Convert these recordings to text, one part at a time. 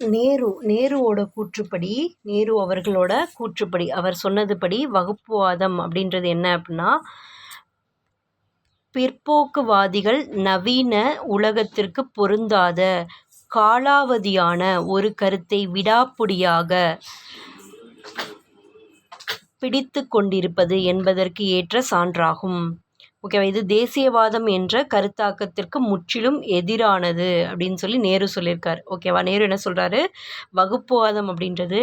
நேருவோட கூற்றுப்படி, நேரு அவர்களோட கூற்றுப்படி, அவர் சொன்னதுபடி வகுப்புவாதம் அப்படின்றது என்ன அப்படின்னா, பிற்போக்குவாதிகள் நவீன உலகத்திற்கு பொருந்தாத காலாவதியான ஒரு கருத்தை விடாப்பிடியாக பிடித்து கொண்டிருப்பது என்பதற்கு ஏற்ற சான்றாகும். ஓகேவா? இது தேசியவாதம் என்ற கருத்தாக்கத்திற்கு முற்றிலும் எதிரானது அப்படின்னு சொல்லி நேரு சொல்லியிருக்காரு. ஓகேவா? நேரு என்ன சொல்கிறாரு, வகுப்புவாதம் அப்படின்றது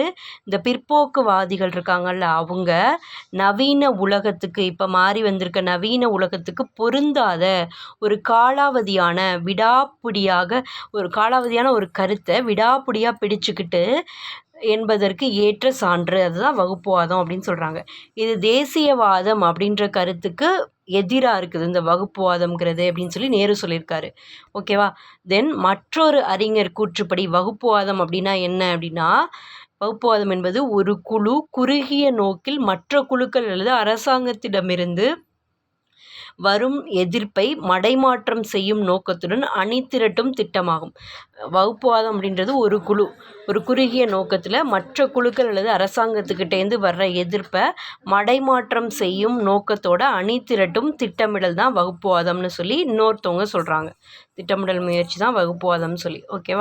இந்த பிற்போக்குவாதிகள் இருக்காங்கல்ல, அவங்க நவீன உலகத்துக்கு, இப்போ மாறி வந்திருக்க நவீன உலகத்துக்கு பொருந்தாத ஒரு காலாவதியான ஒரு கருத்தை விடாப்பிடியாக பிடிச்சுக்கிட்டு என்பதற்கு ஏற்ற சான்று, அதுதான் வகுப்புவாதம் அப்படின்னு சொல்கிறாங்க. இது தேசியவாதம் அப்படின்ற கருத்துக்கு எதிராக இருக்குது இந்த வகுப்புவாதம்ங்கிறது அப்படின்னு சொல்லி நேரு சொல்லியிருக்காரு. ஓகேவா? தென் மற்றொரு அறிஞர் கூற்றுப்படி வகுப்புவாதம் அப்படின்னா என்ன அப்படின்னா, வகுப்புவாதம் என்பது ஒரு குழு குறுகிய நோக்கில் மற்ற குழுக்கள் அல்லது அரசாங்கத்திடமிருந்து வரும் எதிர்ப்பை மடைமாற்றம் செய்யும் நோக்கத்துடன் அணி திரட்டும் திட்டமாகும். வகுப்புவாதம் அப்படின்றது ஒரு குழு ஒரு குறுகிய நோக்கத்தில் மற்ற குழுக்கள் அல்லது அரசாங்கத்துக்கிட்டேருந்து வர்ற எதிர்ப்பை மடைமாற்றம் செய்யும் நோக்கத்தோட அணி திரட்டும் திட்டமிடல் தான் வகுப்புவாதம்னு சொல்லி இன்னொருத்தவங்க சொல்கிறாங்க. திட்டமிடல் முயற்சி தான் வகுப்புவாதம்னு சொல்லி. ஓகேவா?